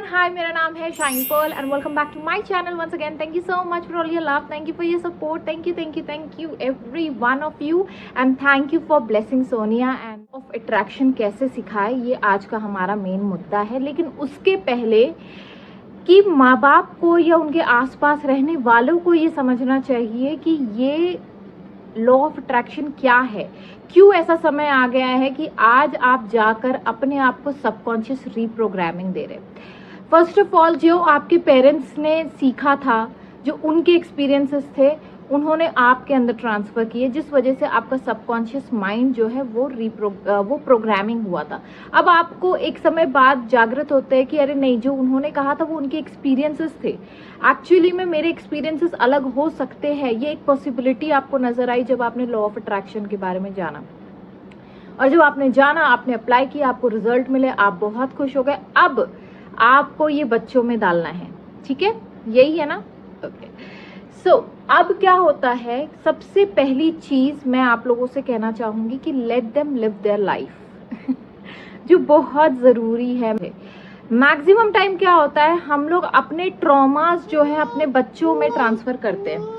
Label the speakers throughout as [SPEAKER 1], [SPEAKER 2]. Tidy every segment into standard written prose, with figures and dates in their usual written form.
[SPEAKER 1] Everyone, हाय, मेरा नाम है Shine Pearl and welcome back to my channel once अगेन। Thank you so much for all your love, thank you for your support, thank you every one of you and thank you for blessing Sonia. And of attraction कैसे सिखाए, ये आज का हमारा main मुद्दा है। लेकिन उसके पहले कि माँ बाप को या उनके आसपास रहने वालों को ये समझना चाहिए कि ये लॉ ऑफ अट्रैक्शन क्या है, क्यों ऐसा समय आ गया है कि आज आप जाकर अपने आप को सबकॉन्शियस रीप्रोग्रामिंग दे रहे। फर्स्ट ऑफ ऑल, जो आपके पेरेंट्स ने सीखा था, जो उनके एक्सपीरियंसेस थे, उन्होंने आपके अंदर ट्रांसफ़र किए, जिस वजह से आपका सबकॉन्शियस माइंड जो है वो प्रोग्रामिंग हुआ था। अब आपको एक समय बाद जागृत होते हैं कि अरे नहीं, जो उन्होंने कहा था वो उनके एक्सपीरियंसेस थे, एक्चुअली में मेरे एक्सपीरियंसेस अलग हो सकते हैं। ये एक पॉसिबिलिटी आपको नजर आई जब आपने लॉ ऑफ अट्रैक्शन के बारे में जाना, और जब आपने जाना, आपने अप्लाई किया, आपको रिजल्ट मिले, आप बहुत खुश हो गए। अब आपको ये बच्चों में डालना है, ठीक है, यही है ना? ओके, सो अब क्या होता है, सबसे पहली चीज मैं आप लोगों से कहना चाहूंगी कि let them live their life जो बहुत जरूरी है। मैक्सिमम टाइम क्या होता है, हम लोग अपने ट्रॉमास जो है अपने बच्चों में ट्रांसफर करते हैं।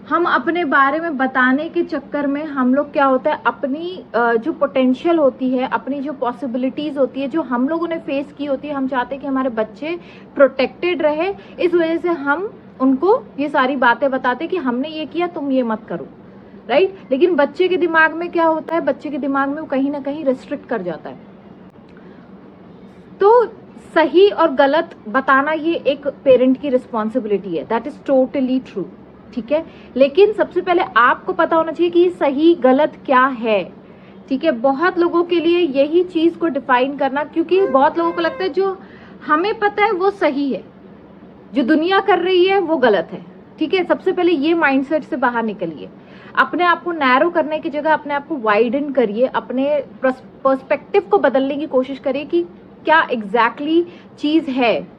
[SPEAKER 1] हम अपने बारे में बताने के चक्कर में हम लोग क्या होता है, अपनी जो पोटेंशियल होती है, अपनी जो पॉसिबिलिटीज होती है, जो हम लोगों ने फेस की होती है, हम चाहते हैं कि हमारे बच्चे प्रोटेक्टेड रहे। इस वजह से हम उनको ये सारी बातें बताते कि हमने ये किया, तुम ये मत करो, राइट? लेकिन बच्चे के दिमाग में क्या होता है, बच्चे के दिमाग में वो कहीं ना कहीं रिस्ट्रिक्ट कर जाता है। तो सही और गलत बताना ये एक पेरेंट की रिस्पॉन्सिबिलिटी है, दैट इज टोटली ट्रू, ठीक है। लेकिन सबसे पहले आपको पता होना चाहिए कि सही गलत क्या है, ठीक है। बहुत लोगों के लिए यही चीज को डिफाइन करना, क्योंकि बहुत लोगों को लगता है जो हमें पता है वो सही है, जो दुनिया कर रही है वो गलत है, ठीक है। सबसे पहले ये माइंडसेट से बाहर निकलिए, अपने आप को नैरो करने की जगह अपने आप को वाइडन करिए, अपने पर्सपेक्टिव को बदलने की कोशिश करिए कि क्या एग्जैक्टली चीज है,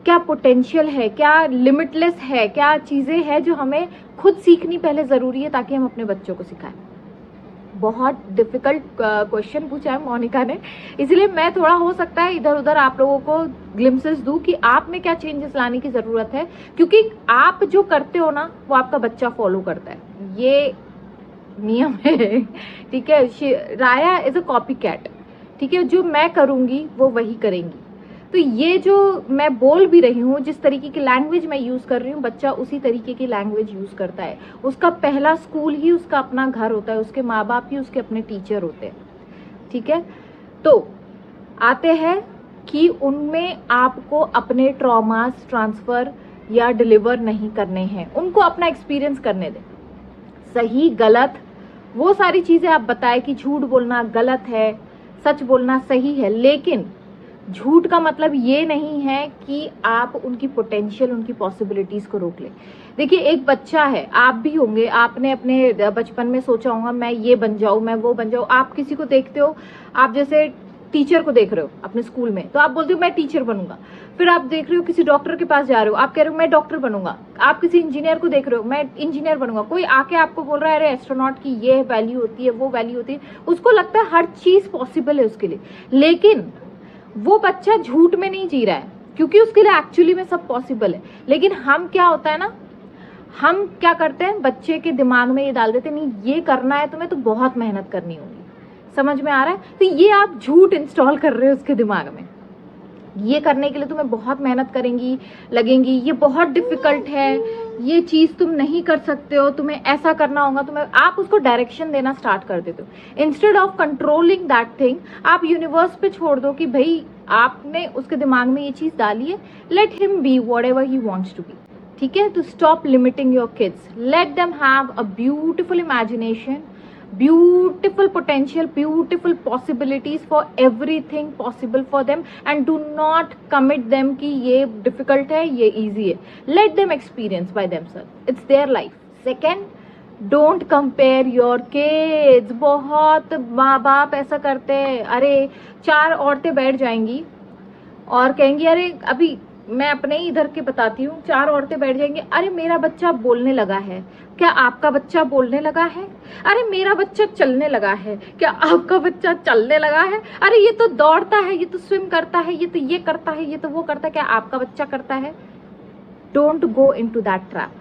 [SPEAKER 1] क्या पोटेंशियल है, क्या लिमिटलेस है, क्या चीजें हैं जो हमें खुद सीखनी पहले जरूरी है ताकि हम अपने बच्चों को सिखाएं। बहुत डिफिकल्ट क्वेश्चन पूछा है मोनिका ने, इसलिए मैं थोड़ा हो सकता है इधर उधर आप लोगों को ग्लिम्सेस दूं कि आप में क्या चेंजेस लाने की जरूरत है, क्योंकि आप जो करते हो ना वो आपका बच्चा फॉलो करता है, ये नियम है, ठीक है। राया इज अ कॉपी कैट, ठीक है, जो मैं करूंगी वो वही करेंगी। तो ये जो मैं बोल भी रही हूँ, जिस तरीके की लैंग्वेज मैं यूज कर रही हूँ, बच्चा उसी तरीके की लैंग्वेज यूज करता है। उसका पहला स्कूल ही उसका अपना घर होता है, उसके माँ बाप ही उसके अपने टीचर होते हैं, ठीक है। तो आते हैं कि उनमें आपको अपने ट्रॉमास ट्रांसफर या डिलीवर नहीं करने हैं, उनको अपना एक्सपीरियंस करने दें। सही गलत वो सारी चीजें आप बताएं कि झूठ बोलना गलत है, सच बोलना सही है, लेकिन झूठ का मतलब ये नहीं है कि आप उनकी पोटेंशियल, उनकी पॉसिबिलिटीज को रोक ले। देखिए, एक बच्चा है, आप भी होंगे, आपने अपने बचपन में सोचा होगा मैं ये बन जाऊं, मैं वो बन जाऊं। आप किसी को देखते हो, आप जैसे टीचर को देख रहे हो अपने स्कूल में, तो आप बोलते हो मैं टीचर बनूंगा। फिर आप देख रहे हो किसी डॉक्टर के पास जा रहे हो, आप कह रहे हो मैं डॉक्टर बनूंगा। आप किसी इंजीनियर को देख रहे हो, मैं इंजीनियर बनूंगा। कोई आके आपको बोल रहा है अरे एस्ट्रोनॉट की ये वैल्यू होती है, वो वैल्यू होती है, उसको लगता है हर चीज पॉसिबल है उसके लिए। लेकिन वो बच्चा झूठ में नहीं जी रहा है, क्योंकि उसके लिए एक्चुअली में सब पॉसिबल है। लेकिन हम क्या होता है ना, हम क्या करते हैं, बच्चे के दिमाग में ये डाल देते हैं, नहीं ये करना है तुम्हें तो बहुत मेहनत करनी होगी। समझ में आ रहा है? तो ये आप झूठ इंस्टॉल कर रहे हो उसके दिमाग में, ये करने के लिए तुम्हें बहुत मेहनत करेंगी लगेंगी, ये बहुत डिफिकल्ट है, ये चीज तुम नहीं कर सकते हो, तुम्हें ऐसा करना होगा, तुम्हें, आप उसको डायरेक्शन देना स्टार्ट कर देते हो। Instead of controlling that thing, आप यूनिवर्स पे छोड़ दो कि भाई आपने उसके दिमाग में ये चीज डाली है, let him be whatever he wants to be, ठीक है। तो stop limiting your kids, let them have a beautiful imagination, beautiful potential, beautiful possibilities for everything possible for them, and do not commit them कि ये difficult है, ये easy है। Let them experience by themselves, it's their life। Second, don't compare your kids। बहुत माँ बाप ऐसा करते हैं, अरे 4 औरतें बैठ जाएंगी और कहेंगी अरे अभी मैं अपने ही इधर के बताती हूँ, 4 औरतें बैठ जाएंगी, अरे मेरा बच्चा बोलने लगा है, क्या आपका बच्चा बोलने लगा है? अरे मेरा बच्चा चलने लगा है, क्या आपका बच्चा चलने लगा है? अरे ये तो दौड़ता है, ये तो स्विम करता है, ये तो ये करता है, ये तो वो करता है, क्या आपका बच्चा करता है? Don't go into that trap.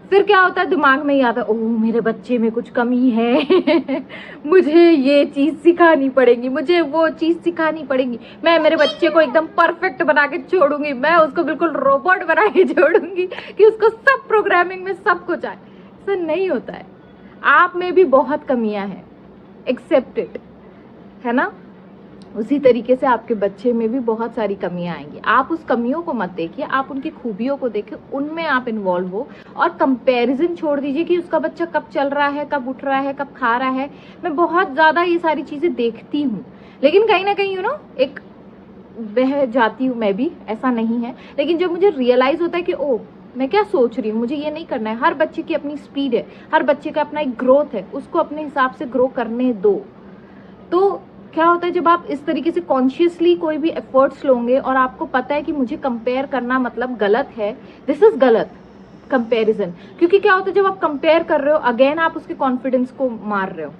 [SPEAKER 1] फिर क्या होता है, दिमाग में ही आता है, ओह मेरे बच्चे में कुछ कमी है मुझे ये चीज सिखानी पड़ेगी, मुझे वो चीज सिखानी पड़ेगी, मैं मेरे बच्चे को एकदम परफेक्ट बना के छोड़ूंगी, मैं उसको बिल्कुल रोबोट बना के छोड़ूंगी कि उसको सब प्रोग्रामिंग में सब कुछ आए। ऐसा नहीं होता है, आप में भी बहुत कमियां हैं, एक्सेप्ट इट, है ना? उसी तरीके से आपके बच्चे में भी बहुत सारी कमियां आएंगी। आप उस कमियों को मत देखिए, आप उनकी खूबियों को देखिए, उनमें आप इन्वॉल्व हो और कंपैरिजन छोड़ दीजिए कि उसका बच्चा कब चल रहा है, कब उठ रहा है, कब खा रहा है। मैं बहुत ज़्यादा ये सारी चीज़ें देखती हूँ, लेकिन कहीं ना कहीं एक बह जाती हूँ मैं भी, ऐसा नहीं है। लेकिन जब मुझे रियलाइज़ होता है कि ओ मैं क्या सोच रही हूँ, मुझे ये नहीं करना है। हर बच्चे की अपनी स्पीड है, हर बच्चे का अपना एक ग्रोथ है, उसको अपने हिसाब से ग्रो करने दो। तो क्या होता है, जब आप इस तरीके से कॉन्शियसली कोई भी एफर्ट्स लोगे और आपको पता है कि मुझे कंपेयर करना मतलब गलत है, दिस इज गलत कंपैरिजन। क्योंकि क्या होता है, जब आप कंपेयर कर रहे हो, अगेन आप उसके कॉन्फिडेंस को मार रहे हो।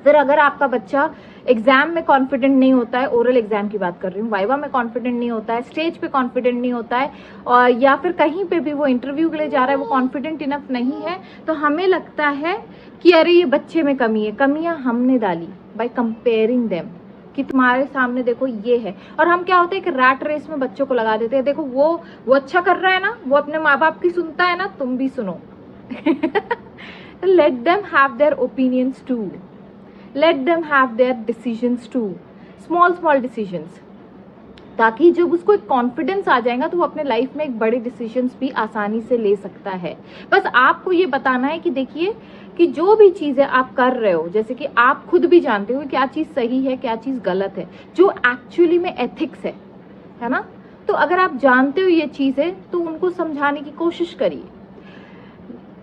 [SPEAKER 1] फिर अगर आपका बच्चा एग्जाम में कॉन्फिडेंट नहीं होता है, ओरल एग्जाम की बात कर रही हूँ, वाइवा में कॉन्फिडेंट नहीं होता है, स्टेज पे कॉन्फिडेंट नहीं होता है, और या फिर कहीं पे भी वो इंटरव्यू के लिए जा रहा है, वो कॉन्फिडेंट इनफ नहीं है, तो हमें लगता है कि अरे ये बच्चे में कमी है। कमियां हमने डाली बाय कंपेयरिंग देम, कि तुम्हारे सामने देखो ये है। और हम क्या होता है कि रैट रेस में बच्चों को लगा देते हैं, देखो वो अच्छा कर रहा है ना, वो अपने माँ बाप की सुनता है ना, तुम भी सुनो let them have their opinions too, let them have their decisions too, small decisions, ताकि जब उसको एक कॉन्फिडेंस आ जाएगा तो वो अपने लाइफ में एक बड़े डिसीजंस भी आसानी से ले सकता है। बस आपको ये बताना है कि देखिए कि जो भी चीज़ें आप कर रहे हो, जैसे कि आप खुद भी जानते हो क्या चीज़ सही है, क्या चीज़ गलत है, जो एक्चुअली में एथिक्स है ना? तो अगर आप जानते हो ये चीज़ें, तो उनको समझाने की कोशिश करिए।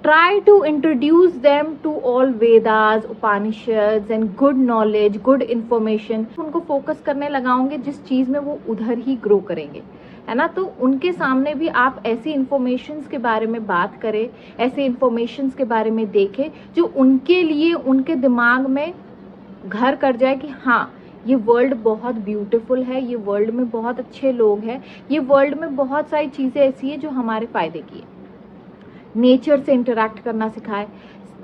[SPEAKER 1] Try to introduce them to all Vedas, Upanishads and good knowledge, good information. उनको फोकस करने लगाओगे जिस चीज़ में वो उधर ही ग्रो करेंगे, है ना? तो उनके सामने भी आप ऐसी इंफॉर्मेशंस के बारे में बात करें, ऐसे इंफॉर्मेशंस के बारे में देखें जो उनके लिए, उनके दिमाग में घर कर जाए कि हाँ ये वर्ल्ड बहुत ब्यूटीफुल है, ये वर्ल्ड में बहुत अच्छे लोग हैं, ये वर्ल्ड में बहुत सारी चीज़ें ऐसी है जो हमारे फायदे की है। नेचर से इंटरेक्ट करना सिखाए।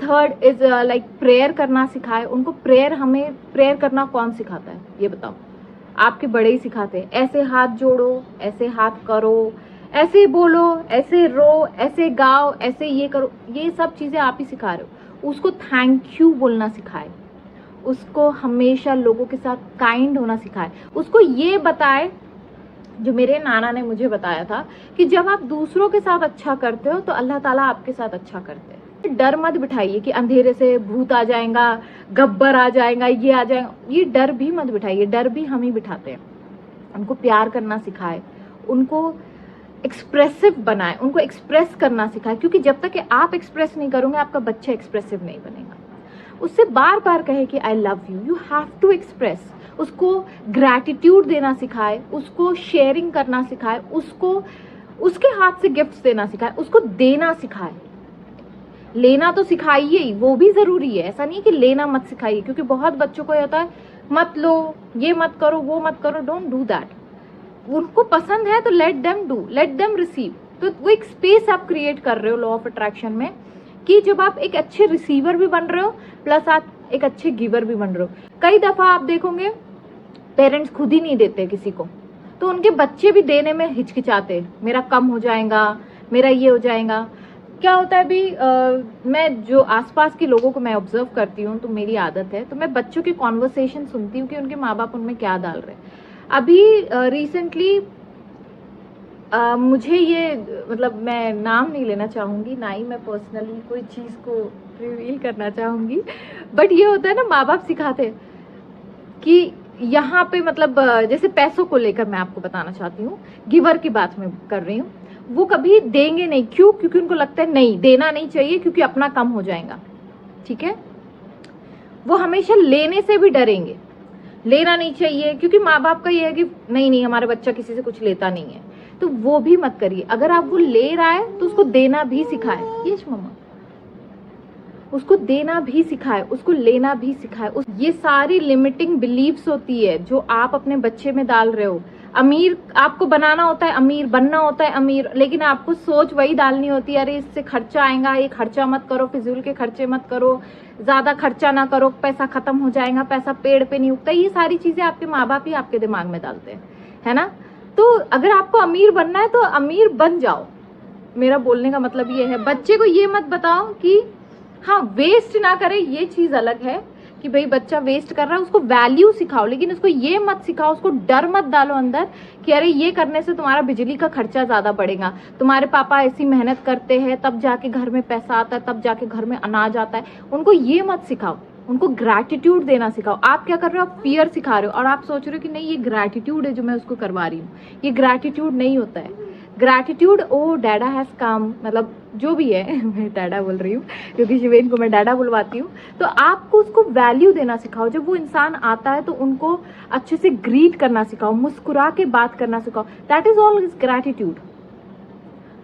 [SPEAKER 1] थर्ड इज लाइक प्रेयर करना सिखाए उनको। हमें प्रेयर करना कौन सिखाता है ये बताओ? आपके बड़े ही सिखाते हैं। ऐसे हाथ जोड़ो, ऐसे हाथ करो, ऐसे बोलो, ऐसे रो, ऐसे गाओ, ऐसे ये करो, ये सब चीज़ें आप ही सिखा रहे हो। उसको थैंक यू बोलना सिखाए, उसको हमेशा लोगों के साथ काइंड होना सिखाए, उसको ये बताए जो मेरे नाना ने मुझे बताया था कि जब आप दूसरों के साथ अच्छा करते हो तो अल्लाह ताला आपके साथ अच्छा करते हैं। डर मत बिठाइए कि अंधेरे से भूत आ जाएगा, गब्बर आ जाएगा, ये आ जाएगा, ये डर भी मत बिठाइए। डर भी हम ही बिठाते हैं। उनको प्यार करना सिखाए, उनको एक्सप्रेसिव बनाए, उनको एक्सप्रेस करना सिखाए, क्योंकि जब तक कि आप एक्सप्रेस नहीं करोगे आपका बच्चा एक्सप्रेसिव नहीं बनेगा। उससे बार बार कहे कि I love you, you have to express. उसको ग्रैटिट्यूड देना सिखाए, उसको शेयरिंग करना सिखाए, उसको उसके हाथ से गिफ्ट्स देना सिखाए, उसको देना सिखाए। लेना तो सिखाइए ही, वो भी जरूरी है। ऐसा नहीं कि लेना मत सिखाइए, क्योंकि बहुत बच्चों को होता है मत लो, ये मत करो, वो मत करो। Don't do that. उनको पसंद है तो let them do, let them receive. तो वो एक स्पेस आप क्रिएट कर रहे हो लॉ ऑफ अट्रैक्शन में, कि जब आप एक अच्छे रिसीवर भी बन रहे हो प्लस आप एक अच्छे गिवर भी बन रहे हो। कई दफा आप देखोगे पेरेंट्स खुद ही नहीं देते किसी को, तो उनके बच्चे भी देने में हिचकिचाते, मेरा कम हो जाएगा, मेरा ये हो जाएगा। क्या होता है अभी मैं जो आसपास के लोगों को मैं ऑब्जर्व करती हूँ, तो मेरी आदत है, तो मैं बच्चों की कॉन्वर्सेशन सुनती हूँ कि उनके माँ बाप उनमें क्या डाल रहे हैं। अभी रिसेंटली मुझे ये मतलब मैं नाम नहीं लेना चाहूँगी, ना ही मैं पर्सनली कोई चीज़ को रिवील करना चाहूँगी, बट ये होता है ना, माँ बाप सिखाते हैं कि यहाँ पे मतलब जैसे पैसों को लेकर मैं आपको बताना चाहती हूँ, गिवर की बात मैं कर रही हूँ। वो कभी देंगे नहीं, क्यों? क्योंकि उनको लगता है नहीं देना नहीं चाहिए, क्योंकि अपना कम हो जाएगा। ठीक है, वो हमेशा लेने से भी डरेंगे, लेना नहीं चाहिए, क्योंकि माँ बाप का ये है कि नहीं नहीं हमारा बच्चा किसी से कुछ लेता नहीं है। तो वो भी मत करिए। अगर आप वो ले रहा है तो उसको देना भी सिखाए। यस मम्मा, उसको देना भी सिखाए, उसको लेना भी सिखाए। ये सारी लिमिटिंग बिलीव्स होती है जो आप अपने बच्चे में डाल रहे हो। अमीर आपको बनाना होता है, अमीर बनना होता है अमीर, लेकिन आपको सोच वही डालनी होती है, अरे इससे खर्चा आएगा, ये खर्चा मत करो, फिजूल के खर्चे मत करो, ज्यादा खर्चा ना करो, पैसा खत्म हो जाएगा, पैसा पेड़ पे नहीं उगता। ये सारी चीजें आपके माँ बाप ही आपके दिमाग में डालते हैं, है ना। तो अगर आपको अमीर बनना है तो अमीर बन जाओ। मेरा बोलने का मतलब ये है, बच्चे को ये मत बताओ कि हाँ वेस्ट ना करे, ये चीज अलग है कि भाई बच्चा वेस्ट कर रहा है, उसको वैल्यू सिखाओ, लेकिन उसको ये मत सिखाओ, उसको डर मत डालो अंदर कि अरे ये करने से तुम्हारा बिजली का खर्चा ज्यादा बढ़ेगा, तुम्हारे पापा ऐसी मेहनत करते हैं तब जाके घर में पैसा आता है, तब जाके घर में अनाज आता है। उनको ये मत सिखाओ, उनको ग्रैटिट्यूड देना सिखाओ। आप क्या कर रहे हो, आप फियर सिखा रहे हो और आप सोच रहे हो कि नहीं ये ग्रैटिट्यूड है जो मैं उसको करवा रही हूँ। ये ग्रैटिट्यूड नहीं होता है। ग्रैटिट्यूड, ओ डैडा हैज कम, मतलब जो भी है मैं डैडा बोल रही हूँ क्योंकि शिवेन को मैं डैडा बुलवाती हूँ। तो आपको उसको वैल्यू देना सिखाओ। जब वो इंसान आता है तो उनको अच्छे से ग्रीट करना सिखाओ, मुस्कुरा के बात करना सिखाओ। That is all is gratitude.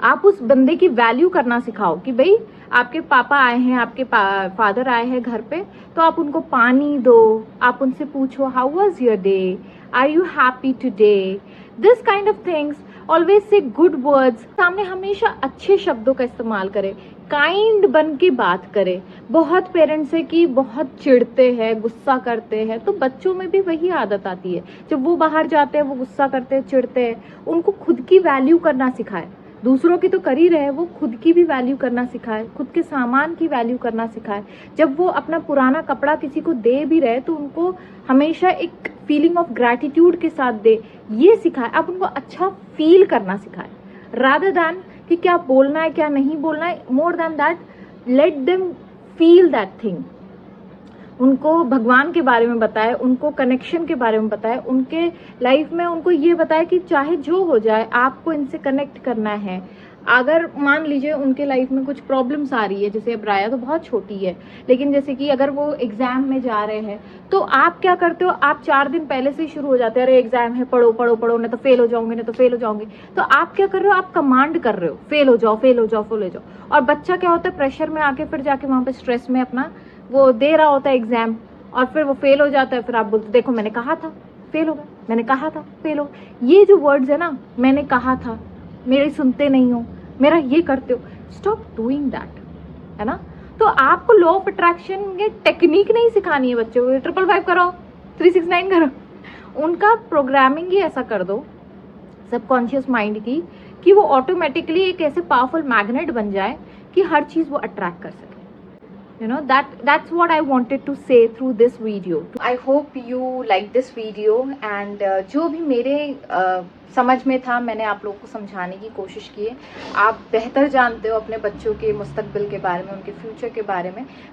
[SPEAKER 1] आप उस बंदे की वैल्यू करना सिखाओ कि भाई आपके पापा आए हैं, आपके फादर आए हैं घर पे, तो आप उनको पानी दो, आप उनसे पूछो how was your day, are you happy today, this kind of things. Always से गुड वर्ड्स, सामने हमेशा अच्छे शब्दों का इस्तेमाल करें, काइंड बन के बात करें। बहुत पेरेंट्स है कि बहुत चिढ़ते हैं, गुस्सा करते हैं, तो बच्चों में भी वही आदत आती है। जब वो बाहर जाते हैं वो गुस्सा करते हैं, चिढ़ते हैं। उनको खुद की वैल्यू करना सिखाए। दूसरों की तो कर ही रहे, वो खुद की भी वैल्यू करना सिखाए, खुद के सामान की वैल्यू करना सिखाए। जब वो अपना पुराना कपड़ा किसी को दे भी रहे तो उनको हमेशा एक फीलिंग ऑफ ग्रैटिट्यूड के साथ दे, ये सिखाए। आप उनको अच्छा फील करना सिखाए, रादर दैन कि क्या बोलना है क्या नहीं बोलना है। More than that, let them feel that thing. उनको भगवान के बारे में बताए, उनको कनेक्शन के बारे में बताए, उनके लाइफ में उनको ये बताए कि चाहे जो हो जाए आपको इनसे कनेक्ट करना है। अगर मान लीजिए उनके लाइफ में कुछ प्रॉब्लम्स आ रही है, जैसे अब राया तो बहुत छोटी है, लेकिन जैसे कि अगर वो एग्जाम में जा रहे हैं तो आप क्या करते हो, आप 4 दिन पहले से ही शुरू हो जाते हैं, अरे एग्जाम है, पढ़ो पढ़ो पढ़ो, नहीं तो फेल हो जाओगे, नहीं तो फेल हो जाओगे। तो आप क्या कर रहे हो, आप कमांड कर रहे हो, फेल हो जाओ फेल हो जाओ फेल हो जाओ। और बच्चा क्या होता है, प्रेशर में आके फिर जाके वहां पे स्ट्रेस में अपना वो दे रहा होता है एग्जाम, और फिर वो फेल हो जाता है। फिर आप बोलते देखो मैंने कहा था फेल हो गया, मैंने कहा था फेल हो गया। ये जो वर्ड्स है ना, मैंने कहा था, मेरी सुनते नहीं हो, मेरा ये करते हो, स्टॉप डूइंग दैट, है ना। तो आपको लॉ ऑफ अट्रैक्शन ये टेक्निक नहीं सिखानी है बच्चों को, 555 करो, 369 करो। उनका प्रोग्रामिंग ही ऐसा कर दो सबकॉन्शियस माइंड की कि वो ऑटोमेटिकली एक ऐसे पावरफुल मैग्नेट बन जाए कि हर चीज वो अट्रैक्ट कर सके। You know, that's what I wanted to say through this video. I hope you like this video and जो भी मेरे समझ में था मैंने आप लोगों को समझाने की कोशिश की है। आप बेहतर जानते हो अपने बच्चों के मुस्तकबिल के बारे में, उनके फ्यूचर के बारे में।